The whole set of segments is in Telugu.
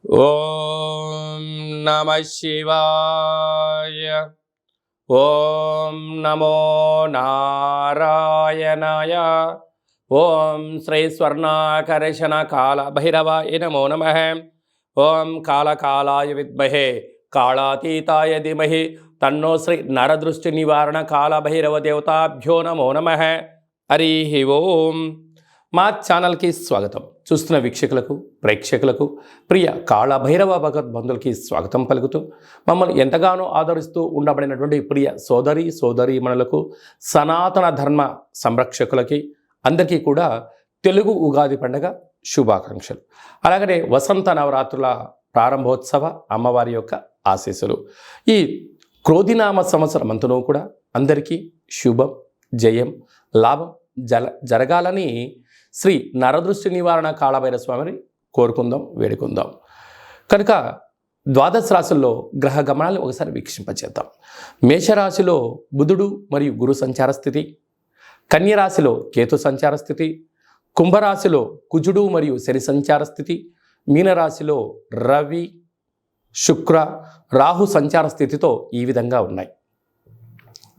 ఓం నమ శివాయ. ఓం నమో నారాయణాయ. ఓం శ్రీ స్వర్ణాకర్షణ కాల భైరవాయ నమో నమః. ఓం కాళకాలాయ విద్మహే కాళాతీతాయ ధీమహి తన్నో శ్రీ నరదృష్టి నివారణ కాళభైరవ దేవతాభ్యో నమో నమః. హరి ఓం. మా ఛానల్కి స్వాగతం. చూస్తున్న వీక్షకులకు, ప్రేక్షకులకు, ప్రియ కాళభైరవ భగవద్బంధులకి స్వాగతం పలుకుతూ, మమ్మల్ని ఎంతగానో ఆదరిస్తూ ఉండబడినటువంటి ప్రియ సోదరీమణులకు, సనాతన ధర్మ సంరక్షకులకి అందరికీ కూడా తెలుగు ఉగాది పండుగ శుభాకాంక్షలు. అలాగనే వసంత నవరాత్రుల ప్రారంభోత్సవ అమ్మవారి యొక్క ఆశీస్సులు. ఈ క్రోధినామ సంవత్సరం అంతనూ కూడా అందరికీ శుభం, జయం, లాభం జరగాలని శ్రీ నరదృష్టి నివారణ కాళభైరవ స్వామిని కోరుకుందాం, వేడుకుందాం. కనుక ద్వాదశ రాశుల్లో గ్రహ గమనాలను ఒకసారి వీక్షింపచేద్దాం. మేషరాశిలో బుధుడు మరియు గురు సంచార స్థితి, కన్యరాశిలో కేతు సంచార స్థితి, కుంభరాశిలో కుజుడు మరియు శని సంచార స్థితి, మీనరాశిలో రవి, శుక్ర, రాహు సంచార స్థితితో ఈ విధంగా ఉన్నాయి.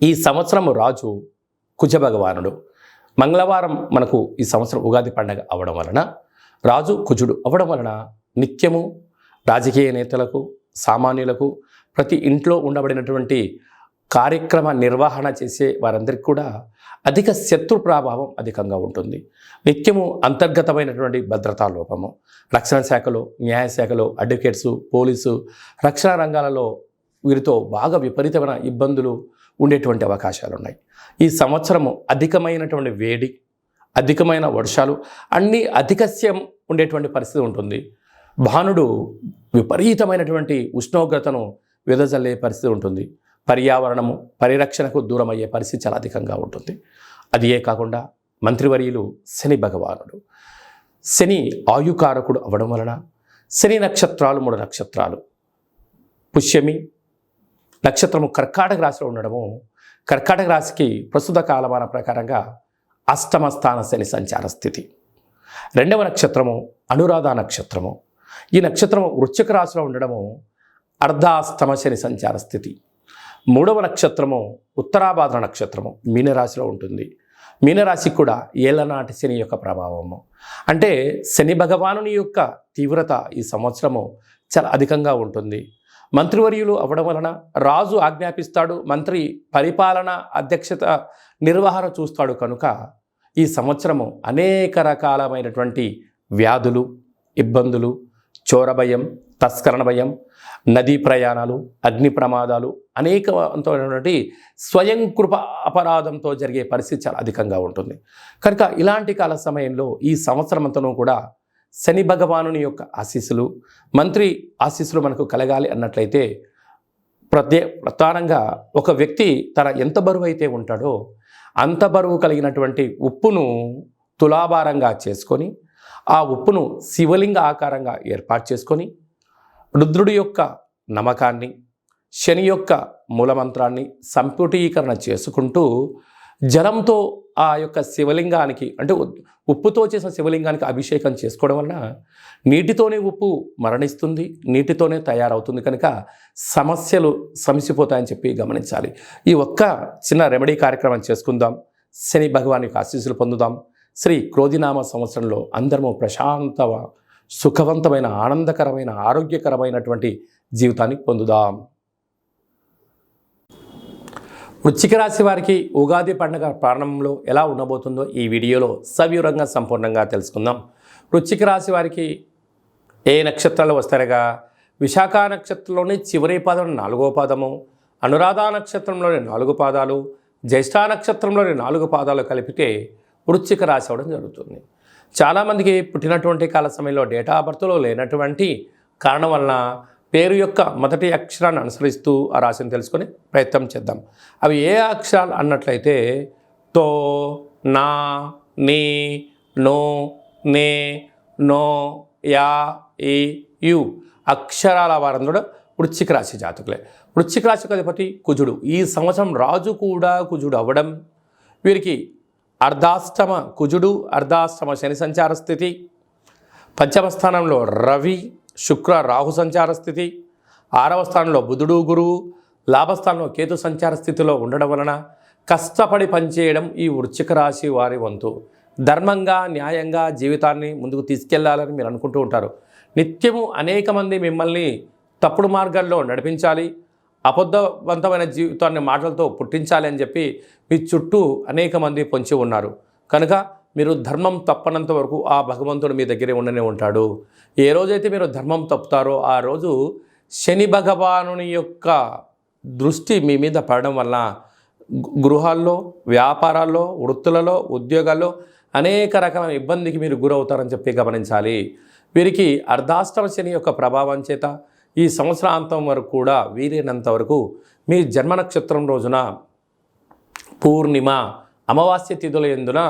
ఈ సంవత్సరము రాజు కుజ భగవానుడు. మంగళవారం మనకు ఈ సంవత్సరం ఉగాది పండగ అవ్వడం వలన, రాజు కుజుడు అవ్వడం వలన నిత్యము రాజకీయ నేతలకు, సామాన్యులకు, ప్రతి ఇంట్లో ఉండబడినటువంటి కార్యక్రమ నిర్వహణ చేసే వారందరికీ కూడా అధిక శత్రు ప్రభావం అధికంగా ఉంటుంది. నిత్యము అంతర్గతమైనటువంటి భద్రతా లోపము, రక్షణ శాఖలో, న్యాయశాఖలో, అడ్వకేట్సు, పోలీసు, రక్షణ రంగాలలో వీరితో బాగా విపరీతమైన ఇబ్బందులు ఉండేటువంటి అవకాశాలు ఉన్నాయి. ఈ సంవత్సరము అధికమైనటువంటి వేడి, అధికమైన వర్షాలు, అన్నీ అధికస్యం ఉండేటువంటి పరిస్థితి ఉంటుంది. భానుడు విపరీతమైనటువంటి ఉష్ణోగ్రతను వెదజల్లే పరిస్థితి ఉంటుంది. పర్యావరణము పరిరక్షణకు దూరం అయ్యే పరిస్థితి చాలా అధికంగా ఉంటుంది. అదియే కాకుండా మంత్రివర్యులు శని భగవానుడు. శని ఆయుకారకుడు అవ్వడం వలన శని నక్షత్రాలు 3 నక్షత్రాలు, పుష్యమి నక్షత్రము కర్కాటక రాశిలో ఉండడము, కర్కాటక రాశికి ప్రస్తుత కాలమాన ప్రకారంగా అష్టమ స్థాన శని సంచార స్థితి. 2వ నక్షత్రము అనురాధ నక్షత్రము. ఈ నక్షత్రము వృశ్చిక రాశిలో ఉండడము అర్ధాష్టమ శని సంచార స్థితి. 3వ నక్షత్రము ఉత్తరాభాద్ర నక్షత్రము మీనరాశిలో ఉంటుంది. మీనరాశికి కూడా ఏళ్ళనాటి శని యొక్క ప్రభావము. అంటే శని భగవానుని యొక్క తీవ్రత ఈ సంవత్సరము చాలా అధికంగా ఉంటుంది. మంత్రివర్యులు అవ్వడం వలన రాజు ఆజ్ఞాపిస్తాడు, మంత్రి పరిపాలన అధ్యక్షత నిర్వహణ చూస్తాడు. కనుక ఈ సంవత్సరము అనేక రకాలమైనటువంటి వ్యాధులు, ఇబ్బందులు, చోర భయం, తస్కరణ భయం, నదీ ప్రయాణాలు, అగ్ని ప్రమాదాలు, అనేకమైనటువంటి స్వయం కృప అపరాధంతో జరిగే పరిస్థితి చాలా అధికంగా ఉంటుంది. కనుక ఇలాంటి కాల సమయంలో ఈ సంవత్సరం అంతనూ కూడా శని భగవానుని యొక్క ఆశీస్సులు, మంత్రి ఆశీస్సులు మనకు కలగాలి అన్నట్లయితే ప్రధానంగా ఒక వ్యక్తి తన ఎంత బరువు అయితే ఉంటాడో అంత బరువు కలిగినటువంటి ఉప్పును తులాభారంగా చేసుకొని, ఆ ఉప్పును శివలింగ ఆకారంగా ఏర్పాటు చేసుకొని, రుద్రుడి యొక్క నమ్మకాన్ని, శని యొక్క మూలమంత్రాన్ని సంపుటీకరణ చేసుకుంటూ జలంతో ఆ యొక్క శివలింగానికి, అంటే ఉప్పుతో చేసిన శివలింగానికి అభిషేకం చేసుకోవడం వలన నీటితోనే ఉప్పు మరణిస్తుంది, నీటితోనే తయారవుతుంది. కనుక సమస్యలు సమసిపోతాయని చెప్పి గమనించాలి. ఈ ఒక్క చిన్న రెమెడీ కార్యక్రమం చేసుకుందాం. శని భగవాన్ యొక్క ఆశీస్సులు పొందుదాం. శ్రీ క్రోధినామ సంవత్సరంలో అందరము ప్రశాంత, సుఖవంతమైన, ఆనందకరమైన, ఆరోగ్యకరమైనటువంటి జీవితాన్ని పొందుదాం. వృశ్చిక రాశి వారికి ఉగాది పండుగ ప్రారంభంలో ఎలా ఉండబోతుందో ఈ వీడియోలో సవివరంగా సంపూర్ణంగా తెలుసుకుందాం. వృశ్చిక రాశి వారికి ఏ నక్షత్రాలు వస్తారుగా, విశాఖ నక్షత్రంలోని చివరి పాదం 4వ పాదము, అనురాధ నక్షత్రంలోని 4 పాదాలు, జ్యేష్ఠ నక్షత్రంలోని 4 పాదాలు కలిపితే వృశ్చిక రాశి అవ్వడం జరుగుతుంది. చాలామందికి పుట్టినటువంటి కాల సమయంలో డేటా ఆఫ్ బర్త్లో లేనటువంటి కారణం వలన పేరు యొక్క మొదటి అక్షరాన్ని అనుసరిస్తూ ఆ రాశిని తెలుసుకొని ప్రయత్నం చేద్దాం. అవి ఏ అక్షరాలు అన్నట్లయితే తో, నా, నీ, నో, నే, నో, యా, ఈ, యు అక్షరాల వారందరూ వృశ్చిక రాశి జాతకులే. వృశ్చిక రాశికి అధిపతి కుజుడు. ఈ సంవత్సరం రాజు కూడా కుజుడు అవ్వడం, వీరికి అర్ధాష్టమ కుజుడు, అర్ధాష్టమ శని సంచార స్థితి, పంచమ స్థానంలో రవి, శుక్ర రాహు సంచార స్థితి, 6వ స్థానంలో బుధుడు గురువు, లాభస్థానంలో కేతు సంచార స్థితిలో ఉండడం వలన కష్టపడి పనిచేయడం ఈ వృశ్చిక రాశి వారి వంతు. ధర్మంగా న్యాయంగా జీవితాన్ని ముందుకు తీసుకెళ్లాలని మీరు అనుకుంటూ ఉంటారు. నిత్యము అనేక మంది మిమ్మల్ని తప్పుడు మార్గాల్లో నడిపించాలి, అబద్ధవంతమైన జీవితాన్ని మాటలతో పుట్టించాలి అని చెప్పి మీ చుట్టూ అనేక మంది పొంచి ఉన్నారు. కనుక మీరు ధర్మం తప్పనంత వరకు ఆ భగవంతుడు మీ దగ్గరే ఉండనే ఉంటాడు. ఏ రోజైతే మీరు ధర్మం తప్పుతారో ఆ రోజు శని భగవానుని యొక్క దృష్టి మీ మీద పడడం వల్ల గృహాల్లో, వ్యాపారాల్లో, వృత్తులలో, ఉద్యోగాల్లో అనేక రకాల ఇబ్బందికి మీరు గురవుతారని చెప్పి గమనించాలి. వీరికి అర్ధాష్టమ శని యొక్క ప్రభావం చేత ఈ సంవత్సరాంతం వరకు కూడా వీలైనంత వరకు మీ జన్మ నక్షత్రం రోజున పూర్ణిమ, అమావాస్య తిథుల యందున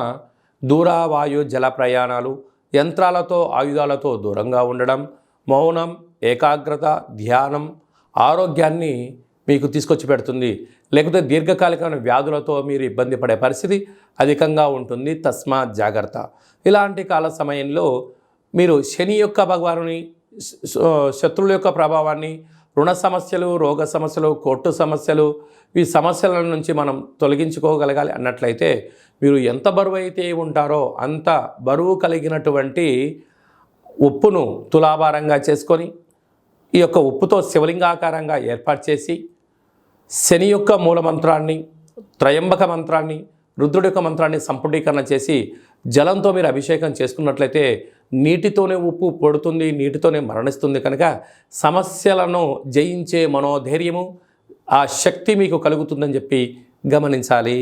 దూరవాయు జల ప్రయాణాలు, యంత్రాలతో ఆయుధాలతో దూరంగా ఉండడం, మౌనం, ఏకాగ్రత, ధ్యానం ఆరోగ్యాన్ని మీకు తీసుకొచ్చి పెడుతుంది. లేకపోతే దీర్ఘకాలికమైన వ్యాధులతో మీరు ఇబ్బంది పడే పరిస్థితి అధికంగా ఉంటుంది. తస్మాత్ జాగ్రత్త. ఇలాంటి కాల సమయంలో మీరు శని యొక్క భగవానుని, శత్రువుల యొక్క ప్రభావాన్ని, రుణ సమస్యలు, రోగ సమస్యలు, కోర్టు సమస్యలు, ఈ సమస్యల నుంచి మనం తొలగించుకోగలగాలి అన్నట్లయితే మీరు ఎంత బరువు అయితే ఉంటారో అంత బరువు కలిగినటువంటి ఉప్పును తులాభారంగా చేసుకొని ఈ యొక్క ఉప్పుతో శివలింగాకారంగా ఏర్పాటు చేసి శని యొక్క మూలమంత్రాన్ని, త్రయంబక మంత్రాన్ని, రుద్రుడి యొక్క మంత్రాన్ని సంపుటీకరణ చేసి జలంతో మీరు అభిషేకం చేసుకున్నట్లయితే నీటితోనే ఉప్పు పడుతుంది, నీటితోనే మరణిస్తుంది. కనుక సమస్యలను జయించే మనోధైర్యము, ఆ శక్తి మీకు కలుగుతుందని చెప్పి గమనించాలి.